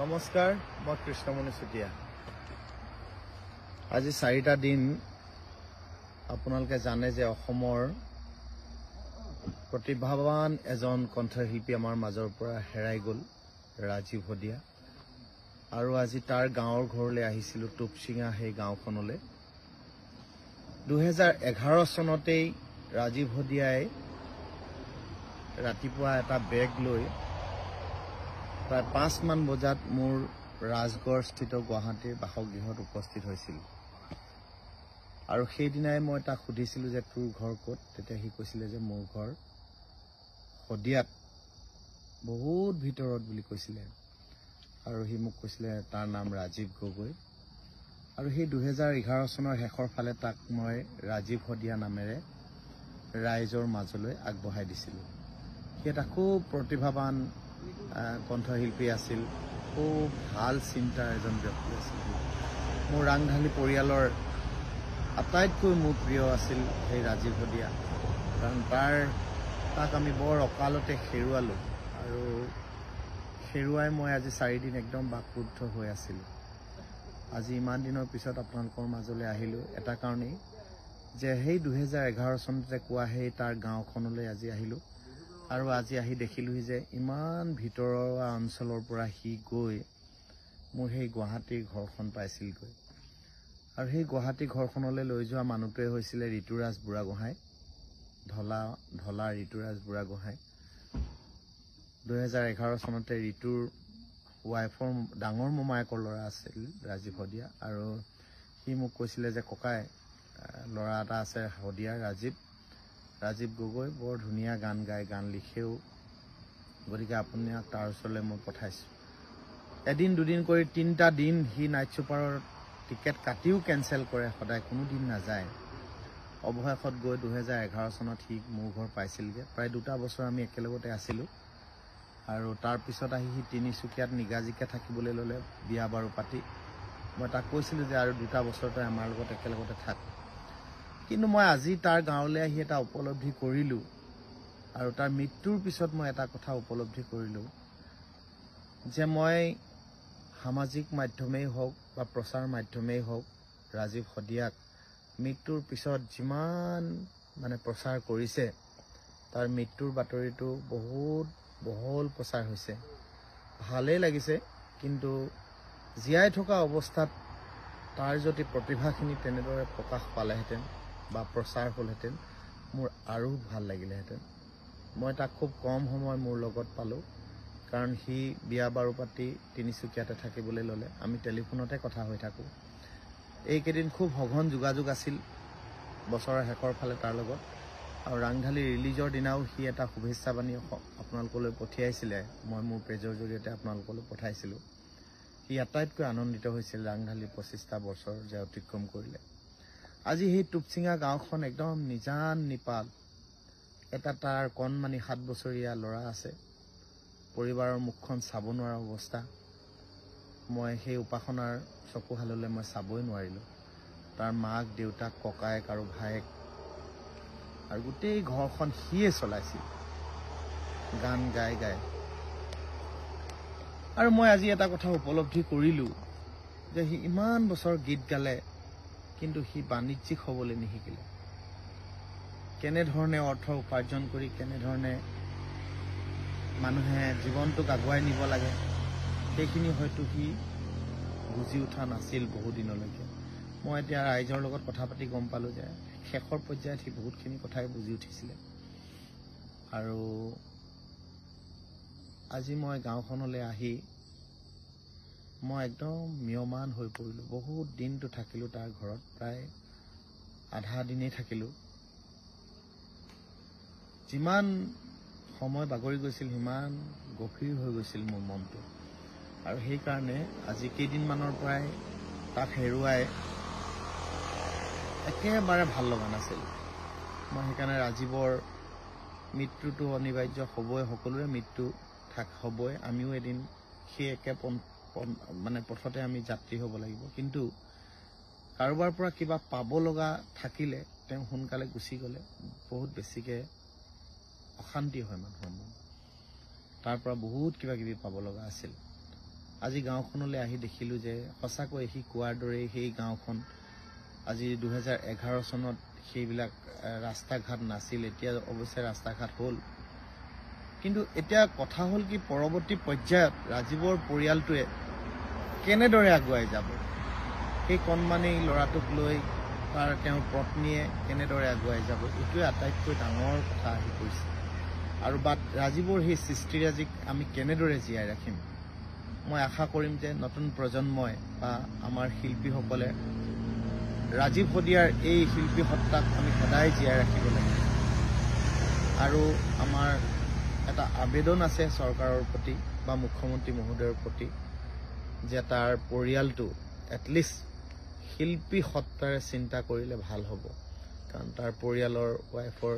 নমস্কাৰ, মই কৃষ্ণমণি চুতীয়া। আজি 4টা দিন আপোনালোকে জানে যে অসমৰ প্ৰতিভাৱান এজন কণ্ঠশিল্পী আমাৰ মাজৰ পৰা হেৰাই গ'ল, ৰাজীৱ হদিয়া। আৰু আজি তাৰ গাঁৱৰ ঘৰলৈ আহিছিলোঁ, টুপচিঙা সেই গাঁওখনলৈ। 2011 চনতেই ৰাজীৱ হদিয়াই ৰাতিপুৱা এটা বেগ লৈ প্ৰায় 5 মান বজাত মোৰ ৰাজগড়স্থিত গুৱাহাটীৰ বাসগৃহত উপস্থিত হৈছিল। আৰু সেইদিনাই মই তাক সুধিছিলোঁ যে তোৰ ঘৰ ক'ত। তেতিয়া সি কৈছিলে যে মোৰ ঘৰ হদিয়াত, বহুত ভিতৰত বুলি কৈছিলে। আৰু সি মোক কৈছিলে তাৰ নাম ৰাজীৱ গগৈ। আৰু সেই 2011 চনৰ শেষৰ ফালে তাক মই ৰাজীৱ হদিয়া নামেৰে ৰাইজৰ মাজলৈ আগবঢ়াই দিছিলোঁ। সি এটা খুব প্ৰতিভাৱান কণ্ঠশিল্পী আছিল, খুব ভাল চিন্তাৰ এজন ব্যক্তি আছিল। মোৰ ৰাংঢালী পৰিয়ালৰ আটাইতকৈ মোৰ প্ৰিয় আছিল সেই ৰাজীৱ হদিয়া, কাৰণ তাক আমি বৰ অকালতে হেৰুৱালোঁ। আৰু হেৰুৱাই মই আজি 4 দিন একদম বাকৰুদ্ধ হৈ আছিলোঁ। আজি ইমান দিনৰ পিছত আপোনালোকৰ মাজলৈ আহিলোঁ এটা কাৰণেই যে সেই 2011 চনতে কোৱা সেই তাৰ গাঁওখনলৈ আজি আহিলোঁ। আৰু আজি আহি দেখিলোঁহি যে ইমান ভিতৰুৱা অঞ্চলৰ পৰা সি গৈ মোৰ সেই গুৱাহাটীৰ ঘৰখন পাইছিলগৈ। আৰু সেই গুৱাহাটী ঘৰখনলৈ লৈ যোৱা মানুহটোৱে হৈছিলে ঋতুৰাজ বুঢ়াগোহাঁই, ঢলা ঋতুৰাজ বুঢ়াগোহাঁই। 2011 চনতে ঋতুৰ ৱাইফৰ ডাঙৰ মোমায়েকৰ ল'ৰা আছিল ৰাজীৱ হদিয়া। আৰু সি মোক কৈছিলে যে ককাই, ল'ৰা এটা আছে হদিয়া, ৰাজীৱ গগৈ, বৰ ধুনীয়া গান গায়, গান লিখেও, গতিকে আপোনাক তাৰ ওচৰলৈ মই পঠাইছোঁ। এদিন দুদিন কৰি 3টা দিন সি নাইট ছুপাৰৰ টিকেট কাটিও কেঞ্চেল কৰে, সদায় কোনো দিন নাযায়। অৱশেষত গৈ 2011 চনত সি মোৰ ঘৰ পাইছিলগৈ। প্ৰায় 2টা বছৰ আমি একেলগতে আছিলোঁ। আৰু তাৰপিছত আহি সি তিনিচুকীয়াত নিগাজিকৈ থাকিবলৈ ল'লে, বিয়া বাৰু পাতি। মই তাক কৈছিলোঁ যে আৰু 2টা বছৰ তই আমাৰ লগত একেলগতে থাক। কিন্তু মই আজি তাৰ গাঁৱলৈ আহি এটা উপলব্ধি কৰিলোঁ, আৰু তাৰ মৃত্যুৰ পিছত মই এটা কথা উপলব্ধি কৰিলোঁ যে মই সামাজিক মাধ্যমেই হওক বা প্ৰচাৰ মাধ্যমেই হওক ৰাজীৱ হদিয়াক মৃত্যুৰ পিছত যিমান প্ৰচাৰ কৰিছে, তাৰ মৃত্যুৰ বাতৰিটো বহুত বহল প্ৰচাৰ হৈছে। ভালেই লাগিছে, কিন্তু জীয়াই থকা অৱস্থাত তাৰ যদি প্ৰতিভাখিনি তেনেদৰে প্ৰকাশ পালেহেঁতেন বা প্ৰচাৰ হ'লহেঁতেন, মোৰ আৰু ভাল লাগিলেহেঁতেন। মই তাক খুব কম সময় মোৰ লগত পালোঁ, কাৰণ সি বিয়া বাৰু পাতি তিনিচুকীয়াতে থাকিবলৈ ল'লে। আমি টেলিফোনতে কথা হৈ থাকোঁ। এইকেইদিন খুব সঘন যোগাযোগ আছিল বছৰৰ শেষৰ ফালে তাৰ লগত। আৰু ৰাংঢালী ৰিলিজৰ দিনাও সি এটা শুভেচ্ছা বাণী আপোনালোকলৈ পঠিয়াইছিলে, মই মোৰ পেজৰ জৰিয়তে আপোনালোকলৈ পঠাইছিলোঁ। সি আটাইতকৈ আনন্দিত হৈছিল ৰাংঢালী 25টা বছৰ যে অতিক্ৰম কৰিলে। আজি সেই টুপচিঙা গাঁওখন একদম নিজান নিপাল। এটা তাৰ কণমানি 7 বছৰীয়া ল'ৰা আছে, পৰিবাৰৰ মুখখন চাব নোৱাৰা অৱস্থা। মই সেই উপাসনাৰ চকুহাললৈ মই চাবই নোৱাৰিলোঁ। তাৰ মাক, দেউতাক, ককায়েক আৰু ভায়েক, আৰু গোটেই ঘৰখন সিয়ে চলাইছিল গান গাই গাই। আৰু মই আজি এটা কথা উপলব্ধি কৰিলোঁ যে সি ইমান বছৰ গীত গালে, কিন্তু সি বাণিজ্যিক হ'বলৈ নিশিকিলে। কেনেধৰণে অৰ্থ উপাৰ্জন কৰি কেনেধৰণে মানুহে জীৱনটোক আগুৱাই নিব লাগে, সেইখিনি হয়তো সি বুজি উঠা নাছিল বহুদিনলৈকে। মই এতিয়া ৰাইজৰ লগত কথা পাতি গম পালোঁ যে শেষৰ পৰ্যায়ত সি বহুতখিনি কথাই বুজি উঠিছিলে। আৰু আজি মই গাঁওখনলৈ আহি মই একদম ম্ৰিয়মান হৈ পৰিলোঁ। বহুত দিনটো থাকিলোঁ তাৰ ঘৰত, প্ৰায় আধা দিনেই থাকিলোঁ। যিমান সময় বাগৰি গৈছিল সিমান গভীৰ হৈ গৈছিল মোৰ মনটো। আৰু সেইকাৰণে আজি কেইদিনমানৰ পৰাই তাক হেৰুৱাই একেবাৰে ভাল লগা নাছিল। মই সেইকাৰণে ৰাজীৱৰ মৃত্যুটো অনিবাৰ্য হ'বই, সকলোৰে মৃত্যু হ'বই। আমিও এদিন সেই একে পথতে আমি যাত্ৰী হ'ব লাগিব। কিন্তু কাৰোবাৰ পৰা কিবা পাব লগা থাকিলে তেওঁ সোনকালে গুচি গ'লে বহুত বেছিকৈ অশান্তি হয় মানুহৰ মন। তাৰ পৰা বহুত কিবা কিবি পাব লগা আছিল। আজি গাঁওখনলৈ আহি দেখিলোঁ যে সঁচাকৈ সি কোৱাৰ দৰেই সেই গাঁওখন আজি 2011 চনত সেইবিলাক ৰাস্তা ঘাট নাছিল। এতিয়া অৱশ্যে ৰাস্তা ঘাট হ'ল, কিন্তু এতিয়া কথা হ'ল কি পৰৱৰ্তী পৰ্যায়ত ৰাজীৱৰ পৰিয়ালটোৱে কেনেদৰে আগুৱাই যাব, সেই কণমানি ল'ৰাটোক লৈ তেওঁৰ পত্নীয়ে কেনেদৰে আগুৱাই যাব, এইটোৱে আটাইতকৈ ডাঙৰ কথা আহি পৰিছে। আৰু ৰাজীৱৰ সেই সৃষ্টিৰাজিক আমি কেনেদৰে জীয়াই ৰাখিম। মই আশা কৰিম যে নতুন প্ৰজন্মই বা আমাৰ শিল্পীসকলে ৰাজীৱ শদিয়াৰ এই শিল্পী সত্তাক আমি সদায় জীয়াই ৰাখিব লাগিব। আৰু আমাৰ এটা আবেদন আছে চৰকাৰৰ প্ৰতি বা মুখ্যমন্ত্ৰী মহোদয়ৰ প্ৰতি যে তাৰ পৰিয়ালটো এটলিষ্ট শিল্পী সত্তাৰে চিন্তা কৰিলে ভাল হ'ব। কাৰণ তাৰ পৰিয়ালৰ ৱাইফৰ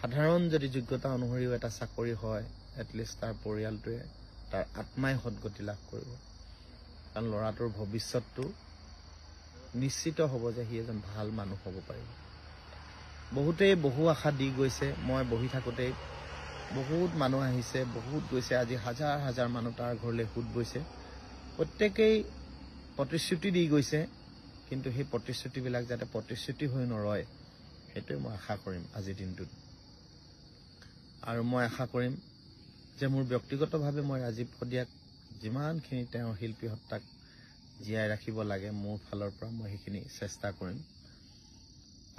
সাধাৰণ যদি যোগ্যতা অনুসৰিও এটা চাকৰি হয়, এটলিষ্ট তাৰ পৰিয়ালটোৱে তাৰ আত্মাই সদগতি লাভ কৰিব। কাৰণ ল'ৰাটোৰ ভৱিষ্যতটো নিশ্চিত হ'ব যে সি এজন ভাল মানুহ হ'ব পাৰিব। বহুতেই বহু আশা দি গৈছে। মই বহি থাকোঁতেই বহুত মানুহ আহিছে, বহুত গৈছে। আজি হাজাৰ হাজাৰ মানুহ তাৰ ঘৰলৈ সোঁত বৈছে। প্ৰত্যেকেই প্ৰতিশ্ৰুতি দি গৈছে, কিন্তু সেই প্ৰতিশ্ৰুতিবিলাক যাতে প্ৰতিশ্ৰুতি হৈ নৰয়, সেইটোৱে মই আশা কৰিম আজিৰ দিনটোত। আৰু মই আশা কৰিম যে মোৰ ব্যক্তিগতভাৱে মই ৰাজীৱ শদিয়াক যিমানখিনি তেওঁৰ শিল্পী সত্তাক জীয়াই ৰাখিব লাগে মোৰ ফালৰ পৰা মই সেইখিনি চেষ্টা কৰিম।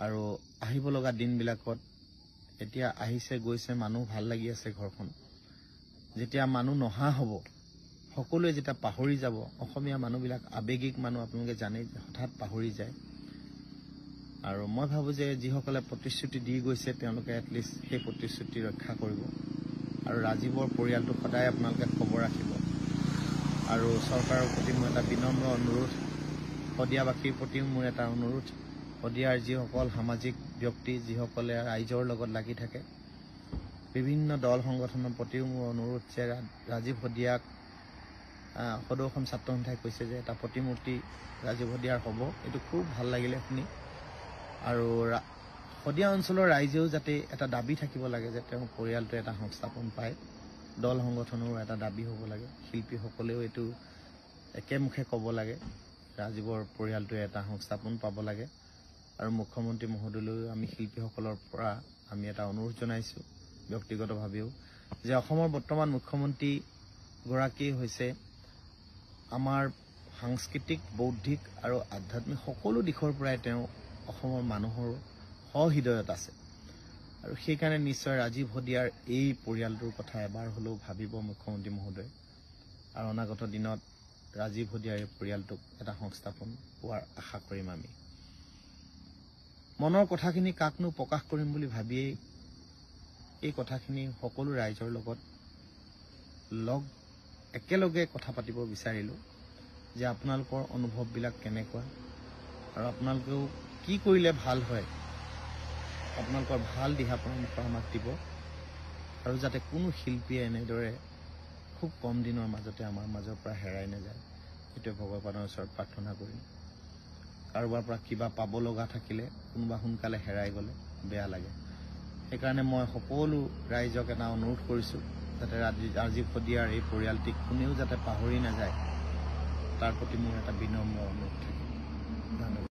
আৰু আহিব লগা দিনবিলাকত এতিয়া আহিছে গৈছে মানুহ, ভাল লাগি আছে ঘৰখন। যেতিয়া মানুহ নহা হ'ব, সকলোৱে যেতিয়া পাহৰি যাব, অসমীয়া মানুহবিলাক আৱেগিক মানুহ, আপোনালোকে জানেই, হঠাৎ পাহৰি যায়। আৰু মই ভাবোঁ যে যিসকলে প্ৰতিশ্ৰুতি দি গৈছে তেওঁলোকে এটলিষ্ট সেই প্ৰতিশ্ৰুতি ৰক্ষা কৰিব। আৰু ৰাজীৱৰ পৰিয়ালটো সদায় আপোনালোকে খবৰ ৰাখিব। আৰু চৰকাৰৰ প্ৰতি মোৰ এটা বিনম্ৰ অনুৰোধ, শদিয়াবাসীৰ প্ৰতিও মোৰ এটা অনুৰোধ, শদিয়াৰ যিসকল সামাজিক ব্যক্তি, যিসকলে ৰাইজৰ লগত লাগি থাকে, বিভিন্ন দল সংগঠনৰ প্ৰতিও মোৰ অনুৰোধ যে ৰাজীৱ শদিয়াক সদৌ অসম ছাত্ৰ সন্থাই কৈছে যে এটা প্ৰতিমূৰ্তি ৰাজীৱ শদিয়াৰ হ'ব। এইটো খুব ভাল লাগিলে শুনি। আৰু শদিয়া অঞ্চলৰ ৰাইজেও যাতে এটা দাবী থাকিব লাগে যে তেওঁৰ পৰিয়ালটোৱে এটা সংস্থাপন পায়। দল সংগঠনৰো এটা দাবী হ'ব লাগে। শিল্পীসকলেও এইটো একেমুখে ক'ব লাগে ৰাজীৱৰ পৰিয়ালটোৱে এটা সংস্থাপন পাব লাগে। আৰু মুখ্যমন্ত্ৰী মহোদয়লৈও আমি শিল্পীসকলৰ পৰা আমি এটা অনুৰোধ জনাইছোঁ ব্যক্তিগতভাৱেও, যে অসমৰ বৰ্তমান মুখ্যমন্ত্ৰীগৰাকী হৈছে আমাৰ সাংস্কৃতিক, বৌদ্ধিক আৰু আধ্যাত্মিক সকলো দিশৰ পৰাই তেওঁ অসমৰ মানুহৰ সহৃদয়ত আছে। আৰু সেইকাৰণে নিশ্চয় ৰাজীৱ শদিয়াৰ এই পৰিয়ালটোৰ কথা এবাৰ হ'লেও ভাবিব মুখ্যমন্ত্ৰী মহোদয়। আৰু অনাগত দিনত ৰাজীৱ শদিয়াৰ এই পৰিয়ালটোক এটা সংস্থাপন পোৱাৰ আশা কৰিম আমি। মনৰ কথাখিনি কাকনো প্ৰকাশ কৰিম বুলি ভাবিয়েই এই কথাখিনি সকলো ৰাইজৰ লগত একেলগে কথা পাতিব বিচাৰিলোঁ যে আপোনালোকৰ অনুভৱবিলাক কেনেকুৱা, আৰু আপোনালোকেও কি কৰিলে ভাল হয়, আপোনালোকৰ ভাল দিহা পৰামৰ্শ আমাক দিব। আৰু যাতে কোনো শিল্পীয়ে এনেদৰে খুব কম দিনৰ মাজতে আমাৰ মাজৰ পৰা হেৰাই নাযায়, সেইটোৱে ভগৱানৰ ওচৰত প্ৰাৰ্থনা কৰিম। কাৰোবাৰ পৰা কিবা পাব লগা থাকিলে কোনোবা সোনকালে হেৰাই গ'লে বেয়া লাগে। সেইকাৰণে মই সকলো ৰাইজক এটা অনুৰোধ কৰিছোঁ যাতে ৰাজীৱ শদিয়াৰ এই পৰিয়ালটিক কোনেও যাতে পাহৰি নাযায়, তাৰ প্ৰতি মোৰ এটা বিনম্ৰ অনুৰোধ থাকে।